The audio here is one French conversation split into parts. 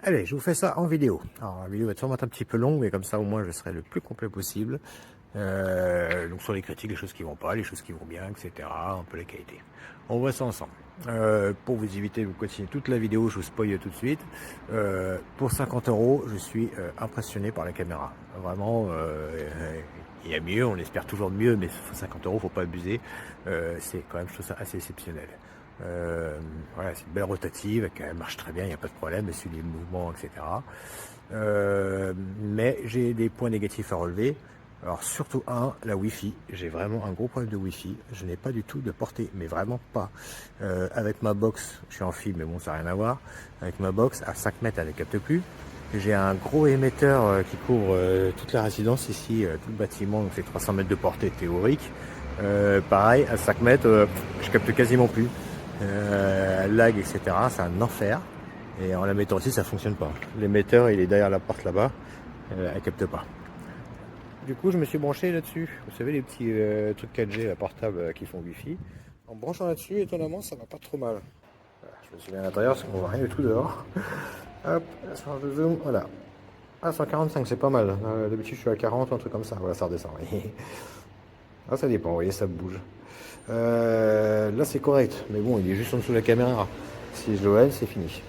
Allez, je vous fais ça en vidéo. Alors, la vidéo va sûrement être un petit peu longue, mais comme ça, au moins, je serai le plus complet possible. Donc, sur les critiques, les choses qui vont pas, les choses qui vont bien, etc. Un peu la qualité. On voit ça ensemble. Pour vous éviter de vous continuer toute la vidéo, je vous spoil tout de suite. Pour 50 euros, je suis impressionné par la caméra. Vraiment, il y a mieux, on espère toujours de mieux, mais 50 euros, faut pas abuser. C'est quand même, je trouve ça assez exceptionnel. Voilà, c'est une belle rotative, elle marche très bien, il n'y a pas de problème, elle suit les mouvements, etc. Mais j'ai des points négatifs à relever. Alors surtout la Wi-Fi. J'ai vraiment un gros problème de Wi-Fi. Je n'ai pas du tout de portée, mais vraiment pas. Avec ma box, je suis en fibre, mais bon, ça n'a rien à voir. Avec ma box, à 5 mètres, elle ne capte plus. J'ai un gros émetteur qui couvre toute la résidence ici, tout le bâtiment, donc c'est 300 mètres de portée théorique. Pareil, à 5 mètres, je capte quasiment plus. Lag, etc. C'est un enfer. Et en la mettant aussi, ça fonctionne pas. L'émetteur, il est derrière la porte là-bas. Elle capte pas. Du coup, je me suis branché là-dessus. Vous savez, les petits trucs 4G portables qui font Wi-Fi. En branchant là-dessus, étonnamment, ça va pas trop mal. Voilà, je me suis mis à l'intérieur parce qu'on voit rien du tout dehors. Hop, la charge de zoom, voilà. Ah, 145, c'est pas mal. D'habitude, je suis à 40, un truc comme ça. Voilà, ça redescend. Ah, ça dépend, vous voyez, ça bouge. Là, c'est correct. Mais bon, il est juste en dessous de la caméra. Si je l'OL, c'est fini.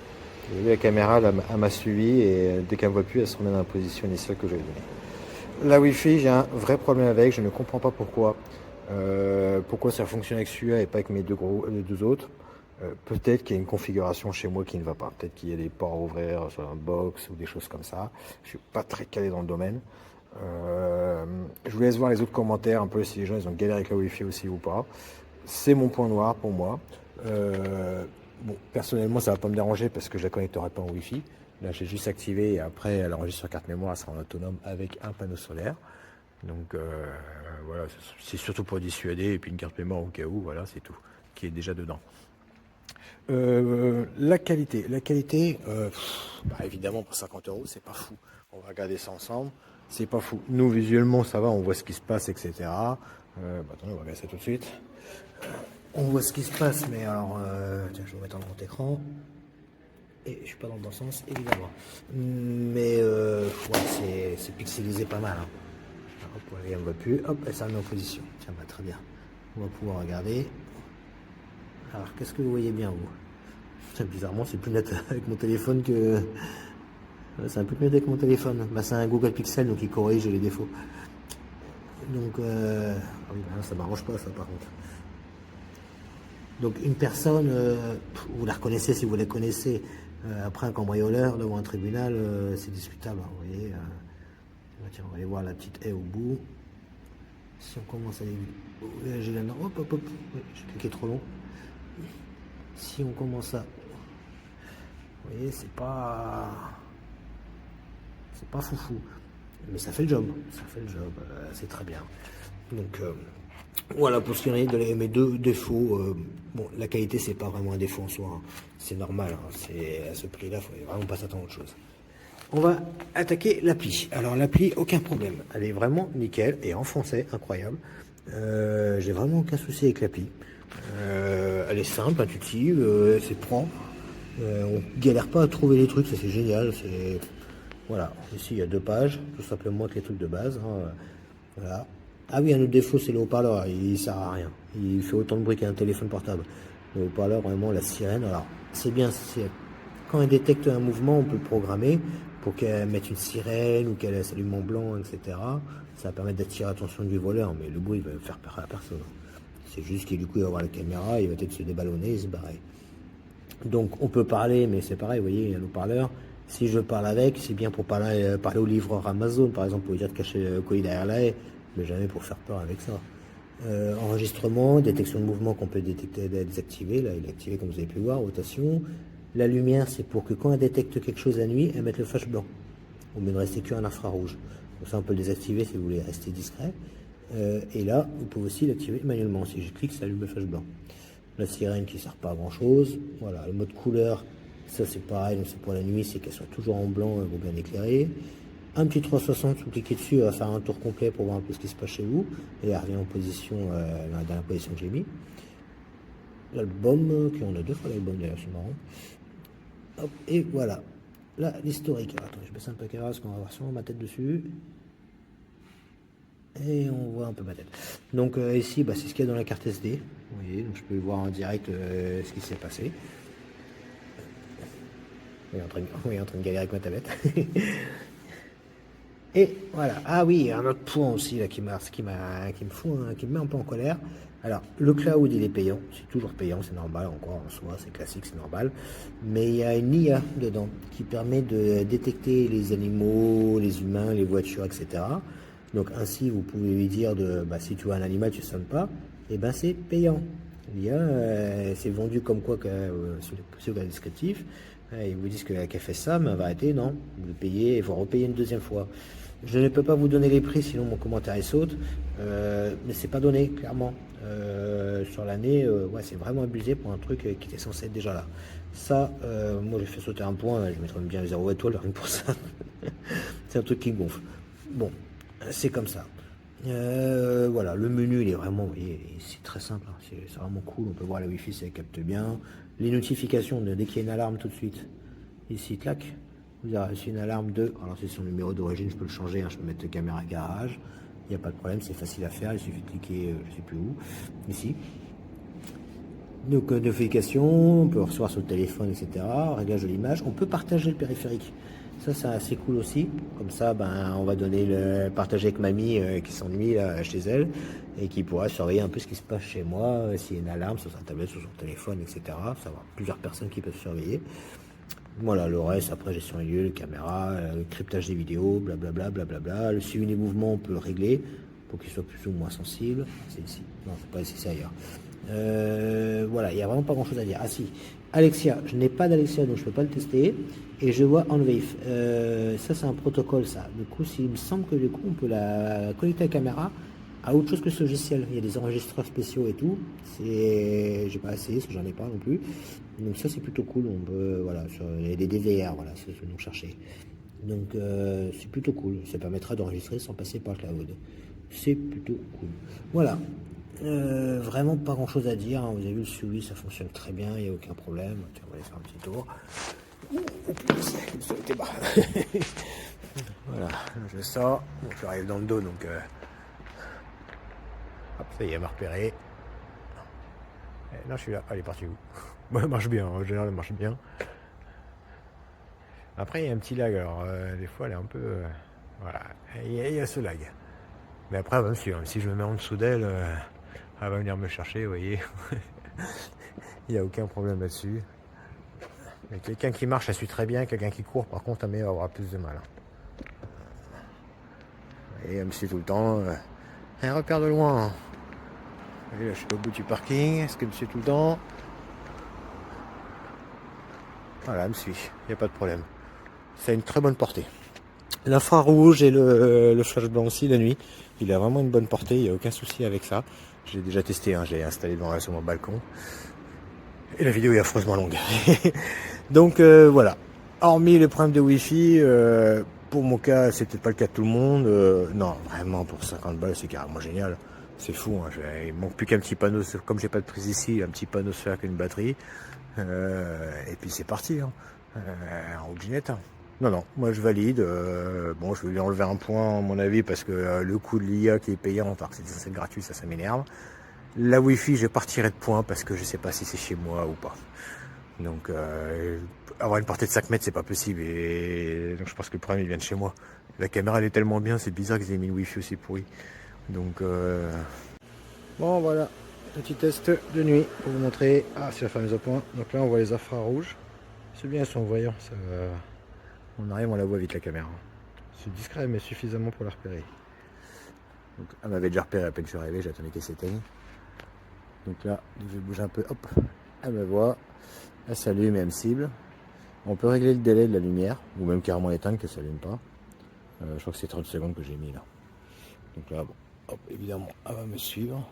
Vous voyez, la caméra, elle m'a suivi et dès qu'elle ne voit plus, elle se remet dans la position initiale que j'avais donnée. La Wi-Fi, j'ai un vrai problème avec. Je ne comprends pas pourquoi. Pourquoi ça fonctionne avec celui-là et pas avec mes les deux autres. Peut-être qu'il y a une configuration chez moi qui ne va pas. Peut-être qu'il y a des ports à ouvrir sur un box ou des choses comme ça. Je suis pas très calé dans le domaine. Je vous laisse voir les autres commentaires un peu si les gens ils ont galéré avec la Wi-Fi aussi ou pas. C'est mon point noir pour moi. Bon, personnellement, ça va pas me déranger parce que je la connecterai pas en Wi-Fi. Là, j'ai juste activé et après, elle enregistre sur carte mémoire, elle sera en autonome avec un panneau solaire. Donc voilà, c'est surtout pour dissuader et puis une carte mémoire au cas où, voilà, c'est tout, qui est déjà dedans. La qualité, bah, évidemment pour 50 euros, c'est pas fou. On va regarder ça ensemble, c'est pas fou. Nous visuellement, ça va, on voit ce qui se passe, etc. Bah, attendez, on va regarder ça tout de suite. On voit ce qui se passe, mais alors, tiens, je vais vous mettre en grand écran. Et je suis pas dans le bon sens, évidemment. Mais ouais, c'est pixelisé pas mal. Hein. Alors, hop, on ne voit plus. Hop, elle s'est remis en position. Tiens, bah, très bien. On va pouvoir regarder. Alors, qu'est-ce que vous voyez bien, vous? Bizarrement, c'est plus net avec mon téléphone que... C'est un peu plus net avec mon téléphone. Bah, c'est un Google Pixel, donc il corrige les défauts. Donc, ah oui, bah, ça m'arrange pas, ça, par contre. Donc, une personne, vous la reconnaissez si vous la connaissez. Après, un cambrioleur devant un tribunal, c'est discutable. Hein, vous voyez, tiens, on va aller voir la petite haie au bout. Si on commence à aller... J'ai la... Hop, hop, hop. Oui, j'ai cliqué trop long. Si on commence à... Vous voyez, c'est pas foufou. Mais ça fait le job. Ça fait le job. C'est très bien. Donc, voilà, pour ce qui est de mes deux défauts. Bon, la qualité, c'est pas vraiment un défaut en soi. Hein. C'est normal. Hein. C'est à ce prix-là, il faut vraiment pas s'attendre à autre chose. On va attaquer l'appli. Alors, l'appli, aucun problème. Elle est vraiment nickel et en français, incroyable. J'ai vraiment aucun souci avec l'appli. Elle est simple, intuitive, c'est propre. On galère pas à trouver les trucs, ça c'est génial. Voilà, ici il y a 2 pages, tout simplement avec les trucs de base. Hein. Voilà. Ah oui, un autre défaut, c'est le haut-parleur, il sert à rien. Il fait autant de bruit qu'un téléphone portable. Le haut-parleur, vraiment, la sirène. Alors, c'est bien, quand elle détecte un mouvement, on peut le programmer pour qu'elle mette une sirène ou qu'elle s'allume en blanc, etc. Ça va permettre d'attirer l'attention du voleur, mais le bruit va faire peur à la personne. C'est juste qu'il du coup il va voir la caméra, il va peut-être se déballonner et se barrer. Donc on peut parler, mais c'est pareil, vous voyez, il y a le haut-parleur. Si je parle avec, c'est bien pour parler au livreur Amazon, par exemple, pour lui dire de cacher le colis derrière la haie, mais jamais pour faire peur avec ça. Enregistrement, détection de mouvement qu'on peut détecter, désactiver. Là, il est activé comme vous avez pu voir, rotation. La lumière, c'est pour que quand elle détecte quelque chose la nuit, elle mette le flash blanc. Au lieu de rester qu'un infrarouge. Donc ça, on peut le désactiver si vous voulez rester discret. Et là, vous pouvez aussi l'activer manuellement. Si je clique, ça allume le flash blanc. La sirène qui ne sert pas à grand chose. Voilà, le mode couleur, ça c'est pareil, donc c'est pour la nuit, c'est qu'elle soit toujours en blanc ou bien éclairée. Un petit 360, vous cliquez dessus, elle va faire un tour complet pour voir un peu ce qui se passe chez vous. Et elle revient en position, dans la dernière position que j'ai mis. L'album, qui on a 2 fois l'album d'ailleurs, c'est marrant. Hop, et voilà. là l'historique. Attends, je baisse un peu la caméra parce qu'on va voir sûrement ma tête dessus. Et on voit un peu ma tête. Donc ici, c'est ce qu'il y a dans la carte SD. Vous voyez, donc je peux voir en direct ce qui s'est passé. Oui, en train de galérer avec ma tablette. Et voilà. Ah oui, un autre point aussi là, qui me met un peu en colère. Alors, le cloud, il est payant. C'est toujours payant, c'est normal. Encore en soi, c'est classique, c'est normal. Mais il y a une IA dedans qui permet de détecter les animaux, les humains, les voitures, etc. Donc ainsi, vous pouvez lui dire si tu vois un animal, tu ne sonnes pas. Et ben c'est payant. L'IA, c'est vendu comme quoi sur le descriptif. Ils vous disent qu'elle fait ça, mais elle va arrêter, non. Vous le payez, il faut repayer une deuxième fois. Je ne peux pas vous donner les prix, sinon mon commentaire il saute. Mais c'est pas donné, clairement. Sur l'année, c'est vraiment abusé pour un truc qui était censé être déjà là. Ça, moi j'ai fait sauter un point, je mettrais bien 0 étoiles rien que pour ça. C'est un truc qui gonfle. Bon, c'est comme ça. Voilà, le menu il est vraiment, vous voyez, c'est très simple, hein, c'est vraiment cool. On peut voir la Wi-Fi, ça capte bien. Les notifications, dès qu'il y a une alarme tout de suite, ici, clac, vous avez reçu une alarme de, alors c'est son numéro d'origine, je peux le changer, hein, je peux mettre caméra garage, il n'y a pas de problème, c'est facile à faire, il suffit de cliquer, je sais plus où, ici. Donc notification, on peut recevoir sur le téléphone, etc. Réglage de l'image, on peut partager le périphérique. Ça c'est assez cool aussi. Comme ça, on va partager avec mamie qui s'ennuie chez elle et qui pourra surveiller un peu ce qui se passe chez moi, s'il y a une alarme sur sa tablette, sur son téléphone, etc. Ça va avoir plusieurs personnes qui peuvent surveiller. Voilà, le reste, après gestion des lieux, les caméras, le cryptage des vidéos, blablabla, blablabla. Le suivi des mouvements, on peut le régler pour qu'il soit plus ou moins sensible. C'est ici. Non, c'est pas ici, c'est ailleurs. Voilà, il n'y a vraiment pas grand chose à dire. Ah si, Alexia, je n'ai pas d'Alexia donc je ne peux pas le tester. Et je vois Enwave. Ça c'est un protocole ça. Du coup, il me semble que du coup on peut la connecter à la caméra à autre chose que ce logiciel. Il y a des enregistreurs spéciaux et tout. J'ai pas essayé parce que j'en ai pas non plus. Donc ça c'est plutôt cool. On peut, voilà, il y a des DVR, voilà, c'est ce que nous chercher. Donc c'est plutôt cool. Ça permettra d'enregistrer sans passer par le cloud. C'est plutôt cool. Voilà. Vraiment pas grand chose à dire, hein. Vous avez vu le suivi, ça fonctionne très bien, il n'y a aucun problème. Tiens, on va aller faire un petit tour. Voilà, je sors, bon, je arrive dans le dos donc hop, ça y est, elle m'a repéré. Non, je suis là, elle est partie où? Bon, elle marche bien, en général elle marche bien. Après il y a un petit lag, alors des fois elle est un peu voilà, il y a ce lag. Mais après elle va me suivre, si je me mets en dessous d'elle, elle va venir me chercher, vous voyez. Il n'y a aucun problème là-dessus. Mais quelqu'un qui marche, ça suit très bien. Quelqu'un qui court, par contre, elle aura plus de mal. Et elle me suit tout le temps. Elle repère de loin. Et là, je suis au bout du parking. Est-ce qu'elle me suit tout le temps? Voilà, elle me suit. Il n'y a pas de problème. C'est une très bonne portée. L'infrarouge et le flash blanc aussi la nuit. Il a vraiment une bonne portée. Il n'y a aucun souci avec ça. Je l'ai déjà testé. Hein. J'ai installé sur mon balcon. Et la vidéo est affreusement longue. Donc voilà. Hormis les problèmes de Wi-Fi, pour mon cas, c'est peut-être pas le cas de tout le monde. Non, vraiment, pour 50 balles, c'est carrément génial. C'est fou. Hein. Il manque plus qu'un petit panneau, comme j'ai pas de prise ici, un petit panneau solaire avec une batterie. Et puis c'est parti. Hein. En rouginette. Hein. Non, moi je valide. Bon, je vais lui enlever un point, à mon avis, parce que le coût de l'IA qui est payant, parce que c'est gratuit, ça m'énerve. La Wi-Fi, je partirai de point parce que je sais pas si c'est chez moi ou pas. Donc, avoir une portée de 5 mètres, c'est pas possible. Et donc, je pense que le problème, il vient de chez moi. La caméra, elle est tellement bien, c'est bizarre qu'ils aient mis le Wi-Fi aussi pourri. Donc, bon, voilà. Petit test de nuit pour vous montrer. Ah, c'est la fameuse point. Donc là, on voit les infrarouges. C'est bien, elles sont voyants. Ça... On arrive, on la voit vite, la caméra. C'est discret, mais suffisamment pour la repérer. Donc, elle m'avait déjà repéré à peine que je suis arrivé, j'attendais qu'elle s'éteigne. Donc là, je bouge un peu, hop, elle me voit, elle s'allume et elle me cible. On peut régler le délai de la lumière, ou même carrément éteindre qu'elle ne s'allume pas. Je crois que c'est 30 secondes que j'ai mis là. Donc là, bon, hop, évidemment, elle va me suivre.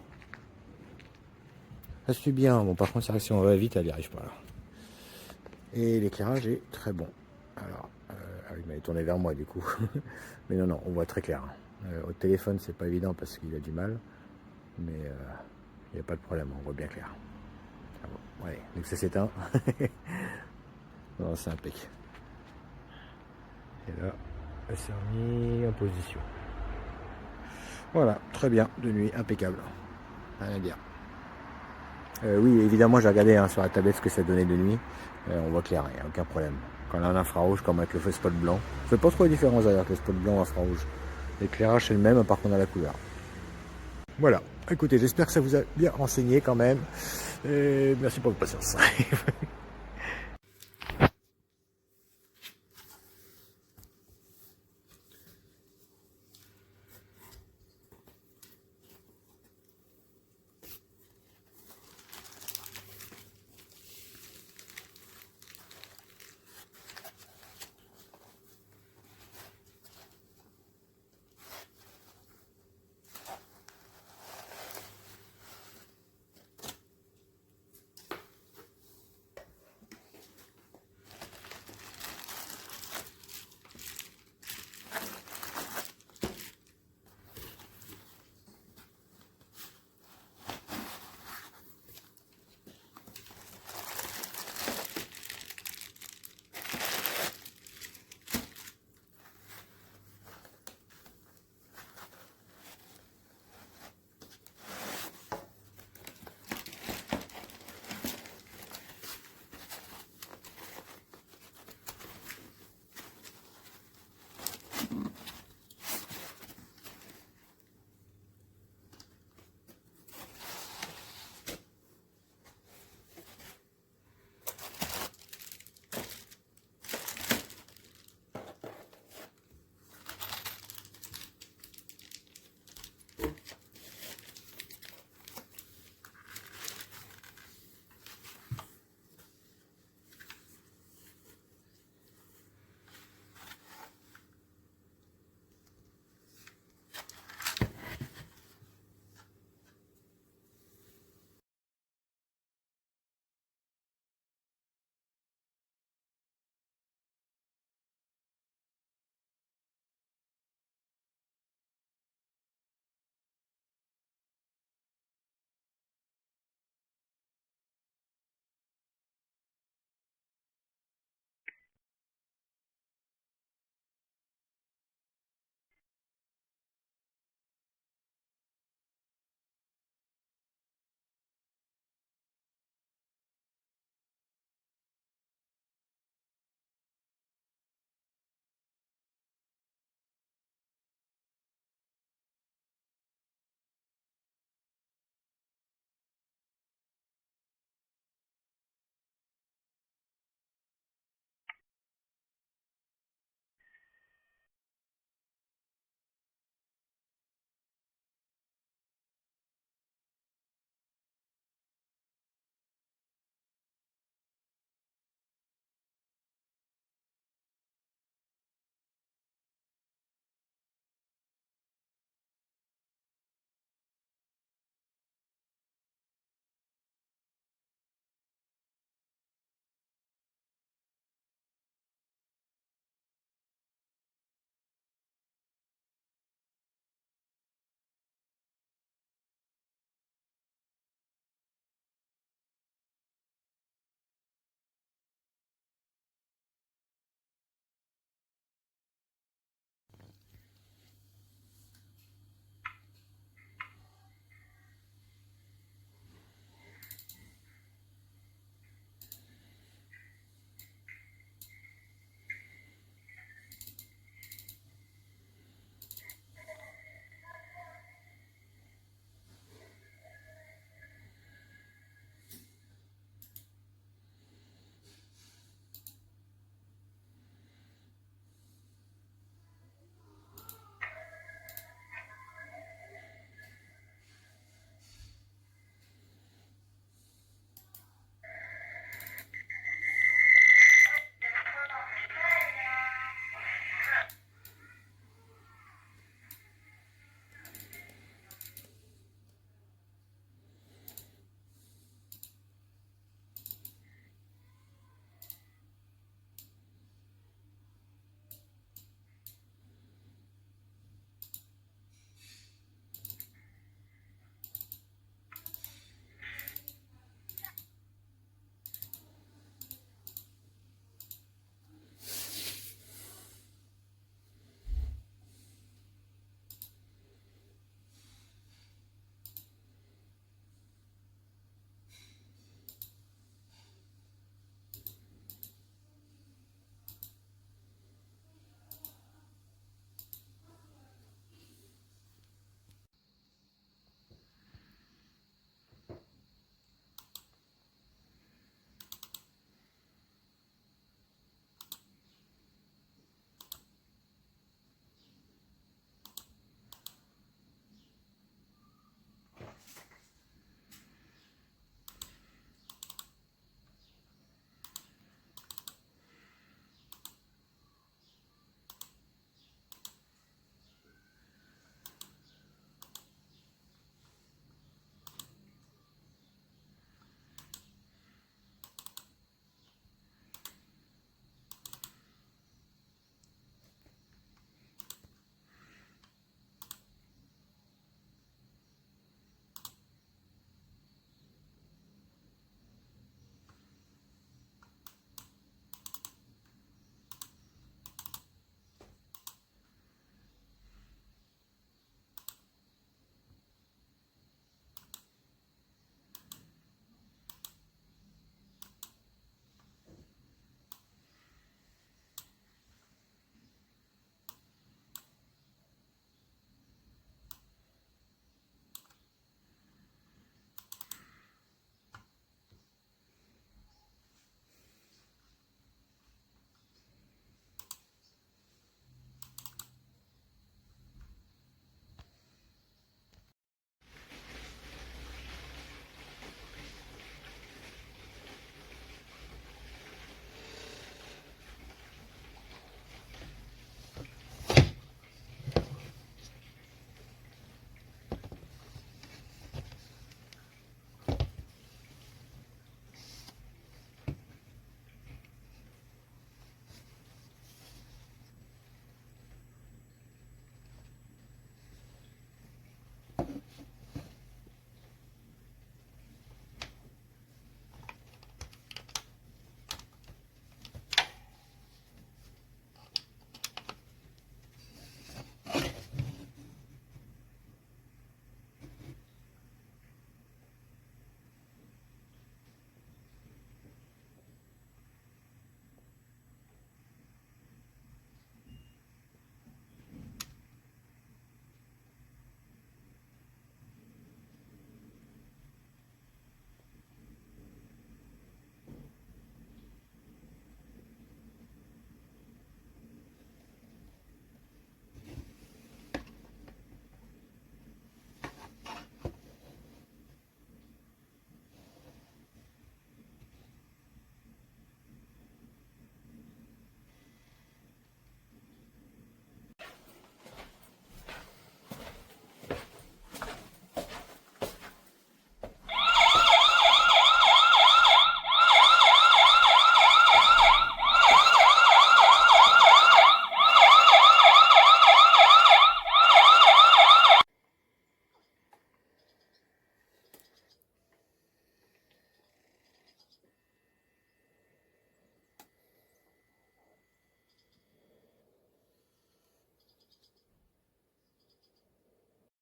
Elle suit bien, bon par contre, c'est vrai que si on va vite, elle n'y arrive pas là. Et l'éclairage est très bon. Alors, il m'avait tourné vers moi du coup. Mais non, on voit très clair. Au téléphone, c'est pas évident parce qu'il a du mal. Mais il n'y a pas de problème, on voit bien clair. Ah bon, ouais, donc ça s'éteint. Non, c'est impec. Et là, elle s'est remise en position. Voilà, très bien, de nuit, impeccable. Rien à dire. Oui, évidemment, j'ai regardé sur la tablette ce que ça donnait de nuit. On voit clair, il n'y a aucun problème. Quand on a un infrarouge, comme avec le spot blanc. Je ne fais pas trop de différence d'ailleurs avec le spot blanc ou infrarouge. L'éclairage c'est le même, à part qu'on a la couleur. Voilà, écoutez, j'espère que ça vous a bien renseigné quand même. Et merci pour votre patience.